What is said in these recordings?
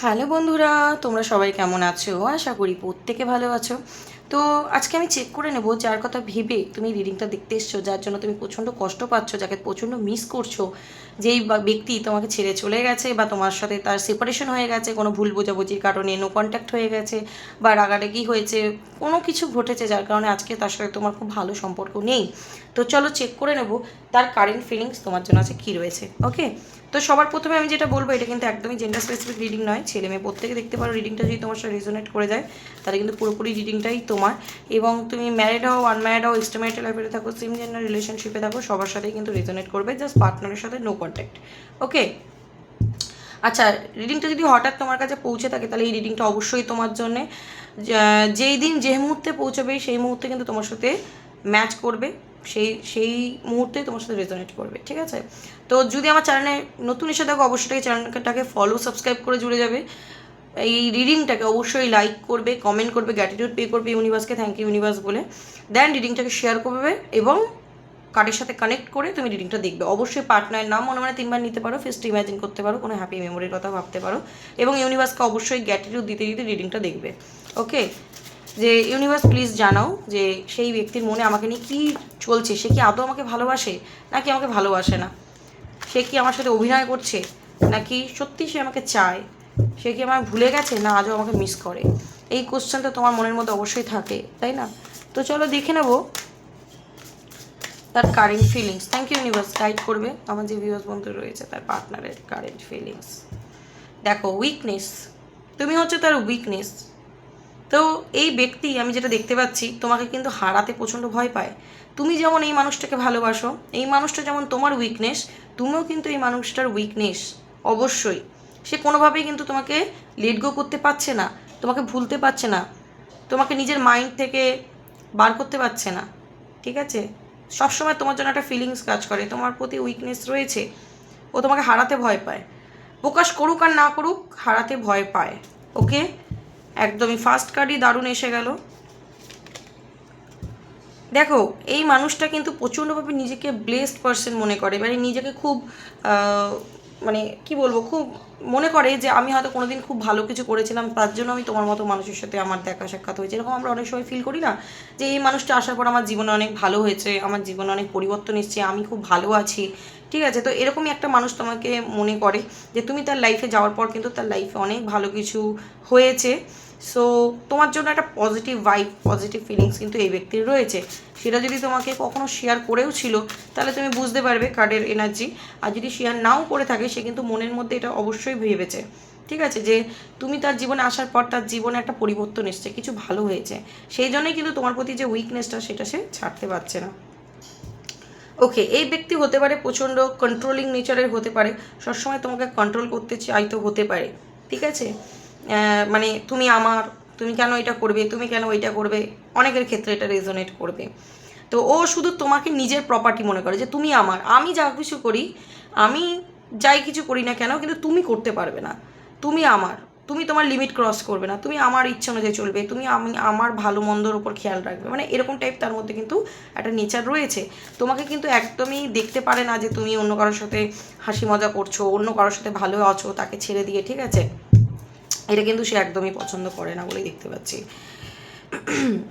Hello বন্ধুরা, তোমরা সবাই কেমন আছো? আশা করি প্রত্যেকে ভালো আছো। তো আজকে আমি চেক করে নেব যার কথা ভেবে তুমি রিডিংটা দেখতে এসছো, যার জন্য তুমি প্রচণ্ড কষ্ট পাচ্ছ, যাকে প্রচণ্ড মিস করছো, যেই ব্যক্তি তোমাকে ছেড়ে চলে গেছে বা তোমার সাথে তার সেপারেশন হয়ে গেছে কোনো ভুল বোঝাবুঝির কারণে, নো কন্ট্যাক্ট হয়ে গেছে বা রাগারাগি হয়েছে, কোনো কিছু ঘটেছে যার কারণে আজকে তার সাথে তোমার খুব ভালো সম্পর্ক নেই। তো চলো চেক করে নেব তার কারেন্ট ফিলিংস তোমার জন্য আছে কী রয়েছে। ওকে, তো সবার প্রথমে আমি যেটা বলবো, এটা কিন্তু একদমই জেন্ডার স্পেসিফিক রিডিং নয়, ছেলে মেয়ে প্রত্যেকে দেখতে পারো। রিডিংটা যদি তোমার সাথে রেজোনেট করে যায় তাহলে কিন্তু পুরোপুরি রিডিংটাই তোমার। এবং তুমি ম্যারিড হও, আনম্যারিড হও, এক্সট্রাম্যারিটাল লাইফে থাকো, সেম জেন্ডার রিলেশনশিপে থাকো, সবার সাথেই কিন্তু রেজোনেট করবে, জাস্ট পার্টনারের সাথে নো কন্ট্যাক্ট। ওকে, আচ্ছা, রিডিংটা যদি হঠাৎ তোমার কাছে পৌঁছে থাকে তাহলে এই রিডিংটা অবশ্যই তোমার জন্যে। যেই দিন যে মুহূর্তে পৌঁছবে সেই মুহূর্তে কিন্তু তোমার সাথে ম্যাচ করবে, সেই মুহূর্তে তোমার সাথে রেজোনেট করবে, ঠিক আছে? তো যদি আমার চ্যানেলে নতুন এসে থাকো অবশ্যই চ্যানেলটাকে ফলো সাবস্ক্রাইব করে জুড়ে যাবে। এই রিডিংটাকে অবশ্যই লাইক করবে, কমেন্ট করবে, গ্র্যাটিটিউড পে করবে ইউনিভার্সকে, থ্যাংক ইউ ইউনিভার্স বলে। দেন রিডিংটাকে শেয়ার করবে এবং কার্ডের সাথে কানেক্ট করে তুমি রিডিংটা দেখবে। অবশ্যই পার্টনারের নাম মনে মনে 3বার নিতে পারো, ফেসটা ইমাজিন করতে পারো, কোনো হ্যাপি মেমোরির কথা ভাবতে পারো এবং ইউনিভার্সকে অবশ্যই গ্র্যাটিটিউড দিতে দিতে রিডিংটা দেখবে। ওকে, যে ইউনিভার্স প্লিজ জানাও যে সেই ব্যক্তির মনে আমাকে নিয়ে কী চলছে, সে কি আদৌ আমাকে ভালোবাসে নাকি আমাকে ভালোবাসে না, সে কি আমার সাথে অভিনয় করছে নাকি সত্যি সে আমাকে চায়, সে কি আমার ভুলে গেছে না আজও আমাকে মিস করে। এই কোশ্চেন তো তোমার মনের মধ্যে অবশ্যই থাকে, তাই না? তো চলো দেখে নেবো তার current feelings. Thank you universe, guide করবে আমার যে ভিউয়ার্স বন্ধু রয়েছে তার পার্টনারের কারেন্ট ফিলিংস। দেখো, উইকনেস, তুমি হচ্ছে তার উইকনেস। তো এই ব্যক্তি, আমি যেটা দেখতে পাচ্ছি, তোমাকে কিন্তু হারাতে প্রচণ্ড ভয় পায়। তুমি যেমন এই মানুষটাকে ভালোবাসো, এই মানুষটা যেমন তোমার উইকনেস, তুমিও কিন্তু এই মানুষটার উইকনেস। অবশ্যই সে কোনোভাবেই কিন্তু তোমাকে লেট গো করতে পারছে না, তোমাকে ভুলতে পারছে না, তোমাকে নিজের মাইন্ড থেকে বার করতে পারছে না, ঠিক আছে? সবসময় তোমার জন্য একটা ফিলিংস কাজ করে, তোমার প্রতি উইকনেস রয়েছে, ও তোমাকে হারাতে ভয় পায়। প্রকাশ করুক আর না করুক, হারাতে ভয় পায়। ওকে, একদমই ফার্স্ট কার্ডই দারুণ এসে গেল। দেখো, এই মানুষটা কিন্তু প্রচণ্ডভাবে নিজেকে ব্লেসড পার্সন মনে করে, মানে নিজেকে খুব মানে কি বলবো, খুব মনে করে যে আমি হয়তো কোনোদিন খুব ভালো কিছু করেছিলাম, তার জন্য আমি তোমার মতো মানুষের সাথে আমার দেখা সাক্ষাৎ হয়েছে। এরকম আমরা অনেক সময় ফিল করি না, যে এই মানুষটা আসার পর আমার জীবনে অনেক ভালো হয়েছে, আমার জীবনে অনেক পরিবর্তন এসেছে, আমি খুব ভালো আছি, ঠিক আছে? তো এরকমই একটা মানুষ তোমাকে মনে করে যে তুমি তার লাইফে যাওয়ার পর কিন্তু তার লাইফে অনেক ভালো কিছু হয়েছে। সো তোমার জন্য একটা পজিটিভ ভাইব, পজিটিভ ফিলিংস কিন্তু এই ব্যক্তির রয়েছে। সেটা যদি তোমাকে কখনো শেয়ার করেও ছিল তাহলে তুমি বুঝতে পারবে কার্ডের এনার্জি। আর যদি শেয়ার নাও করে থাকে, সে কিন্তু মনের মধ্যে এটা অবশ্যই ভেবেছে, ঠিক আছে, যে তুমি তার জীবনে আসার পর তার জীবনে একটা পরিবর্তন এসছে, কিছু ভালো হয়েছে, সেই জন্যই কিন্তু তোমার প্রতি যে উইকনেসটা সেটা সে ছাড়তে পারছে না। ওকে, এই ব্যক্তি হতে পারে প্রচণ্ড কন্ট্রোলিং নেচারের, হতে পারে সবসময় তোমাকে কন্ট্রোল করতে চাইতো, হতে পারে, ঠিক আছে? মানে তুমি আমার, তুমি কেন এটা করবে, তুমি কেন ওইটা করবে, অনেকের ক্ষেত্রে এটা রেজোনেট করবে। তো ও শুধু তোমাকে নিজের প্রপার্টি মনে করে, যে তুমি আমার, আমি যা কিছু করি, আমি যাই কিছু করি না কেন, কিন্তু তুমি করতে পারবে না, তুমি আমার, তুমি তোমার লিমিট ক্রস করবে না, তুমি আমার ইচ্ছা অনুযায়ী চলবে, তুমি আমি আমার ভালো মন্দর ওপর খেয়াল রাখবে, মানে এরকম টাইপ তার মধ্যে কিন্তু একটা নেচার রয়েছে। তোমাকে কিন্তু একদমই দেখতে পারে না যে তুমি অন্য কারোর সাথে হাসি মজা করছো, অন্য কারোর সাথে ভালো আছো তাকে ছেড়ে দিয়ে, ঠিক আছে? এটা কিন্তু সে একদমই পছন্দ করে না বলেই দেখতে পাচ্ছি।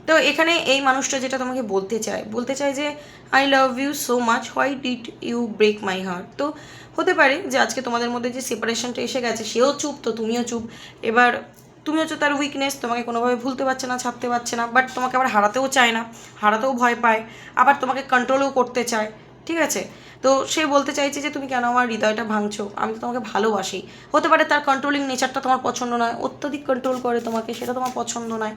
তো এখানে এই মানুষটা যেটা তোমাকে বলতে চায় যে I love you so much, why did you break my heart. তো হতে পারে যে আজকে তোমাদের মধ্যে যে সেপারেশনটা এসে গেছে, সেও চুপ তো তুমিও চুপ। এবার তুমি হচ্ছে তার উইকনেস, তোমাকে কোনোভাবে ভুলতে পারছে না, ছাড়তে পারছে না, বাট তোমাকে আবার হারাতেও চায় না, হারাতেও ভয় পায়, আবার তোমাকে কন্ট্রোলও করতে চায়, ঠিক আছে? তো সে বলতে চাইছে যে তুমি কেন আমার হৃদয়টা ভাঙছো, আমি তো তোমাকে ভালোবাসি। হতে পারে তার কন্ট্রোলিং নেচারটা তোমার পছন্দ নয়, অত্যধিক কন্ট্রোল করে তোমাকে, সেটা তোমার পছন্দ নয়,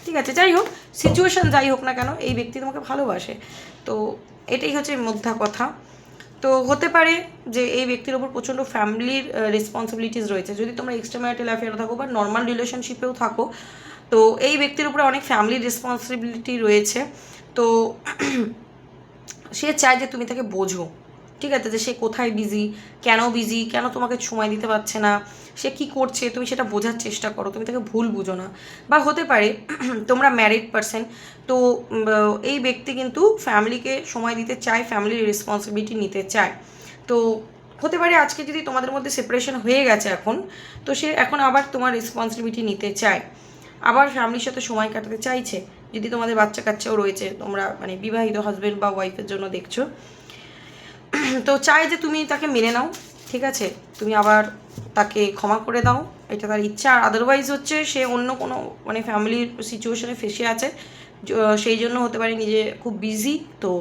ঠিক আছে? যাই হোক, সিচুয়েশান যাই হোক না কেন, এই ব্যক্তি তোমাকে ভালোবাসে। তো এটাই হচ্ছে মোদ্দা কথা। তো হতে পারে যে এই ব্যক্তির ওপর প্রচণ্ড ফ্যামিলির রেসপন্সিবিলিটিস রয়েছে, যদি তোমরা এক্সট্রা ম্যারিটাল অ্যাফেয়ারে থাকো বা নর্মাল রিলেশনশিপেও থাকো, তো এই ব্যক্তির উপরে অনেক ফ্যামিলি রেসপন্সিবিলিটি রয়েছে। তো সে চায় যে তুমি তাকে বোঝো, ঠিক আছে, যে সে কোথায় বিজি, কেন তোমাকে সময় দিতে পারছে না, সে কি করছে, তুমি সেটা বোঝার চেষ্টা করো, তুমি তাকে ভুল বুঝো না। বা হতে পারে তোমরা ম্যারিড পারসন, তো এই ব্যক্তি কিন্তু ফ্যামিলিকে সময় দিতে চায়, ফ্যামিলির রেসপন্সিবিলিটি নিতে চায়। তো হতে পারে আজকে যদি তোমাদের মধ্যে সেপারেশন হয়ে গেছে এখন, তো সে এখন আবার তোমার রেসপন্সিবিলিটি নিতে চায়, আবার ফ্যামিলির সাথে সময় কাটাতে চাইছে। যদি তোমাদের বাচ্চা কাচ্চাও রয়েছে, তোমরা মানে বিবাহিত হাজব্যান্ড বা ওয়াইফের জন্য দেখছো, তো চাই যে তুমি তাকে মেনে নাও, ঠিক আছে, তুমি আবার তাকে ক্ষমা করে দাও, এটা তার ইচ্ছা। আর আদারওয়াইজ হচ্ছে সে অন্য কোনো মানে ফ্যামিলির সিচুয়েশনে ফেসে আছে, সেই জন্য হতে পারে নিজে খুব বিজি, তো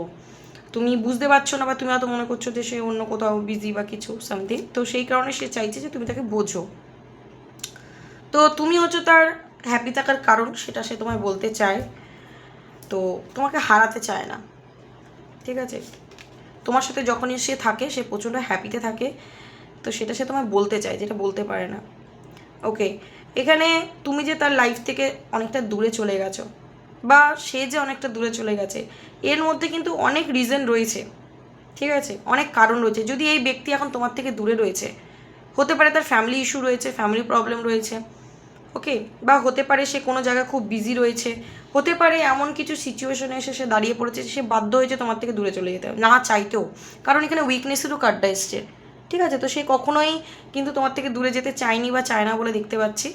তুমি বুঝতে পারছো না, বা তুমি হয়তো মনে করছো যে সে অন্য কোথাও বিজি বা কিছু সামথিং, তো সেই কারণে সে চাইছে যে তুমি তাকে বোঝো। তো তুমি হচ্ছে তার হ্যাপি থাকার কারণ, সেটা সে তোমায় বলতে চায়, তো তোমাকে হারাতে চায় না, ঠিক আছে। তোমার সাথে যখনই সে থাকে সে প্রচণ্ড হ্যাপিতে থাকে, তো সেটা সে তোমায় বলতে চায়, যেটা বলতে পারে না। ওকে, এখানে তুমি যে তার লাইফ থেকে অনেকটা দূরে চলে গেছো, বা সে যে অনেকটা দূরে চলে গেছে, এর মধ্যে কিন্তু অনেক রিজন রয়েছে, ঠিক আছে, অনেক কারণ রয়েছে। যদি এই ব্যক্তি এখন তোমার থেকে দূরে রয়েছে, হতে পারে তার ফ্যামিলি ইস্যু রয়েছে, ফ্যামিলি প্রবলেম রয়েছে, ওকে, বা হতে পারে সে কোনো জায়গায় খুব বিজি রয়েছে, হতে পারে এমন কিছু সিচুয়েশনে এসে সে দাঁড়িয়ে পড়েছে, সে বাধ্য হয়েছে তোমার থেকে দূরে চলে যেতে না চাইতেও, কারণ এখানে উইকনেসেরও কার্ডটা এসছে, ঠিক আছে। তো সে কখনোই কিন্তু তোমার থেকে দূরে যেতে চায়নি বা চায় না বলে দেখতে পাচ্ছি,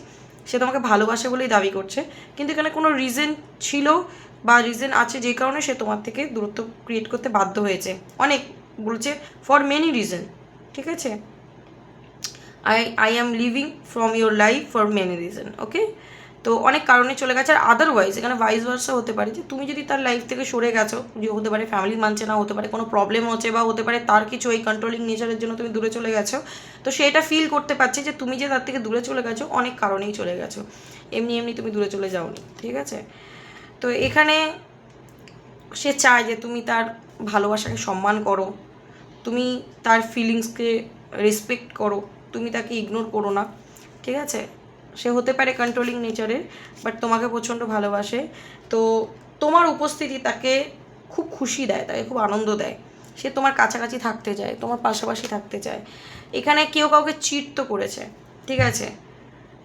সে তোমাকে ভালোবাসে বলেই দাবি করছে, কিন্তু এখানে কোনো রিজন ছিল বা রিজন আছে যে কারণে সে তোমার থেকে দূরত্ব ক্রিয়েট করতে বাধ্য হয়েছে, অনেক বলছে ফর মেনি রিজন, ঠিক আছে। I am leaving from your life for many reason, ওকে। তো অনেক কারণে চলে গেছে। আর আদারওয়াইজ এখানে ভাইস ভার্সা হতে পারে যে তুমি যদি তার লাইফ থেকে সরে গেছো, যে হতে পারে ফ্যামিলি মানছে না, হতে পারে কোনো প্রবলেম হচ্ছে, বা হতে পারে তার কিছু এই কন্ট্রোলিং নেচারের জন্য তুমি দূরে চলে গেছো, তো সেটা ফিল করতে পারছে যে তুমি যে তার থেকে দূরে চলে গেছো অনেক কারণেই চলে গেছো, এমনি এমনি তুমি দূরে চলে যাওনি, ঠিক আছে। তো এখানে সে চায় যে তুমি তার ভালোবাসাকে সম্মান করো, তুমি তার ফিলিংসকে রেসপেক্ট করো, তুমি তাকে ইগনোর করো না, ঠিক আছে। সে হতে পারে কন্ট্রোলিং নেচারের, বাট তোমাকে প্রচণ্ড ভালোবাসে, তো তোমার উপস্থিতি তাকে খুব খুশি দেয়, তাকে খুব আনন্দ দেয়, সে তোমার কাছাকাছি থাকতে চায়, তোমার পাশাপাশি থাকতে চায়। এখানে কেউ কাউকে চিট তো করেছে, ঠিক আছে।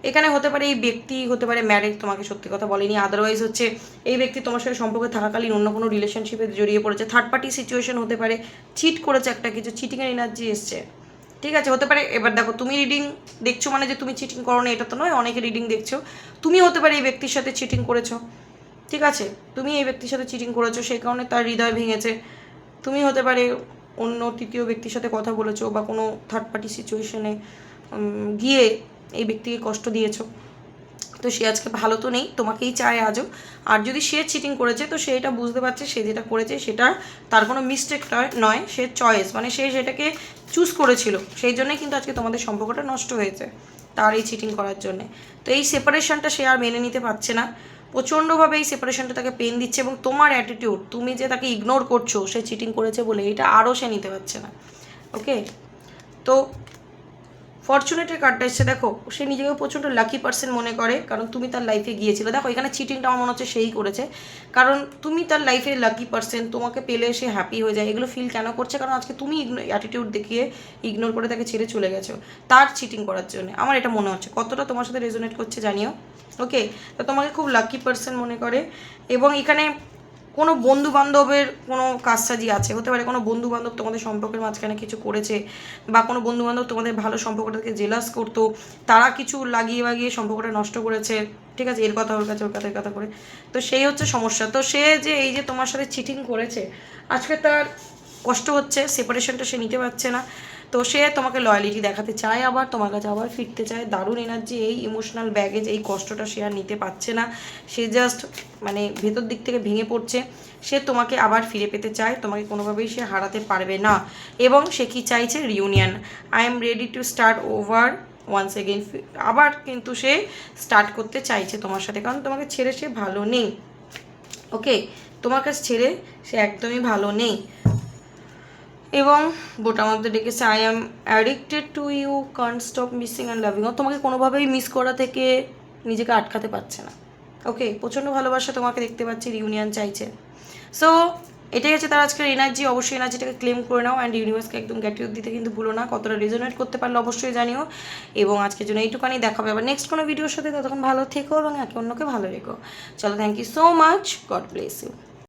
এখানে হতে পারে এই ব্যক্তি হতে পারে ম্যারিড, তোমাকে সত্যি কথা বলেনি, আদারওয়াইজ হচ্ছে এই ব্যক্তি তোমার সাথে সম্পর্কে থাকাকালীন অন্য কোনো রিলেশনশিপে জড়িয়ে পড়েছে, থার্ড পার্টি সিচুয়েশন হতে পারে, চিট করেছে, একটা কিছু চিটিংয়ের এনার্জি এসছে, ঠিক আছে। হতে পারে এবার দেখো তুমি রিডিং দেখছো মানে যে তুমি চিটিং করো না এটা তো নয়, অনেকে রিডিং দেখছো, তুমি হতে পারে এই ব্যক্তির সাথে চিটিং করেছো, ঠিক আছে, তুমি এই ব্যক্তির সাথে চিটিং করেছো, সেই কারণে তার হৃদয় ভেঙেছে। তুমি হতে পারে অন্য তৃতীয় ব্যক্তির সাথে কথা বলেছো, বা কোনো থার্ড পার্টি সিচুয়েশনে গিয়ে এই ব্যক্তিকে কষ্ট দিয়েছো, তো সে আজকে ভালো তো নেই, তোমাকেই চায় আজও। আর যদি সে চিটিং করেছে, তো সে এটা বুঝতে পারছে সে যেটা করেছে সেটা তার কোনো মিস্টেক নয়, সে চয়েস, মানে সে সেটাকে চুজ করেছিল, সেই জন্যই কিন্তু আজকে তোমাদের সম্পর্কটা নষ্ট হয়েছে, তার এই চিটিং করার জন্যে। তো এই সেপারেশনটা সে আর মেনে নিতে পারছে না, প্রচণ্ডভাবে এই সেপারেশনটা তাকে পেন দিচ্ছে, এবং তোমার অ্যাটিটিউড, তুমি যে তাকে ইগনোর করছো সে চিটিং করেছে বলে, এটা আরও সে নিতে পারছে না, ওকে। তো ফরচুনেটের কার্ডটা এসছে, দেখো সে নিজেকে প্রচণ্ড লাকি পার্সন মনে করে, কারণ তুমি তার লাইফে গিয়েছিলে। দেখো এখানে চিটিংটা আমার মনে হচ্ছে সেই করেছে, কারণ তুমি তার লাইফে লাকি পার্সন, তোমাকে পেলে সে হ্যাপি হয়ে যায়। এগুলো ফিল কেন করছে? কারণ আজকে তুমি অ্যাটিটিউড দেখিয়ে ইগনোর করে তাকে ছেড়ে চলে গেছো তার চিটিং করার জন্য, আমার এটা মনে হচ্ছে। কতটা তোমার সাথে রেজোনেট করছে জানিও, ওকে। তো তোমাকে খুব লাকি পার্সন মনে করে, এবং এখানে কোনো বন্ধু বান্ধবের কোনো কাজসাজি আছে, হতে পারে কোনো বন্ধু বান্ধব তোমাদের সম্পর্কের মাঝখানে কিছু করেছে, বা কোনো বন্ধু বান্ধব তোমাদের ভালো সম্পর্কটাকে জেলাস করতো, তারা কিছু লাগিয়ে বাগিয়ে সম্পর্কটা নষ্ট করেছে, ঠিক আছে, এর কথা ওর কাছে, ওর কথা এর কথা করে, তো সেই হচ্ছে সমস্যা। তো সে যে এই যে তোমার সাথে চিটিং করেছে, আজকে তার কষ্ট হচ্ছে, সেপারেশনটা সে নিতে পারছে না, তো সে তোমাকে লয়ালিটি দেখাতে চায়, আবার তোমার কাছে আবার ফিরতে চায়। দারুণ এনার্জি, এই ইমোশনাল ব্যাগেজ, এই কষ্টটা সে আর নিতে পারছে না, সে জাস্ট মানে ভেতর দিক থেকে ভেঙে পড়ছে। সে তোমাকে আবার ফিরে পেতে চায়, তোমাকে কোনোভাবেই সে হারাতে পারবে না, এবং সে কি চাইছে? Reunion. I am ready to start over once again, আবার কিন্তু সে স্টার্ট করতে চাইছে তোমার সাথে, কারণ তোমাকে ছেড়ে সে ভালো নেই, ওকে, তোমার কাছে ছেড়ে সে একদমই ভালো নেই। এবং বোটার মধ্যে ডেকেছে I am addicted to you, can't stop missing and loving, তোমাকে কোনোভাবেই মিস করা থেকে নিজেকে আটকাতে পারছে না, ওকে, প্রচণ্ড ভালোবাসা তোমাকে দেখতে পাচ্ছি, রিউনিয়ন চাইছে। সো এটাই হচ্ছে তার আজকের এনার্জি। অবশ্যই এনার্জিটাকে ক্লেম করে নাও, অ্যান্ড ইউনিভার্সকে একদম গ্র্যাটিটিউড দিতে কিন্তু ভুলো না। কতটা রেজোনেট করতে পারলে অবশ্যই জানিও, এবং আজকের জন্য এইটুখানি, দেখাবে আবার নেক্সট কোনো ভিডিওর সাথে। ততক্ষণ ভালো থেকো এবং একে অন্যকে ভালো রেখো। চলো, thank you so much, God bless you.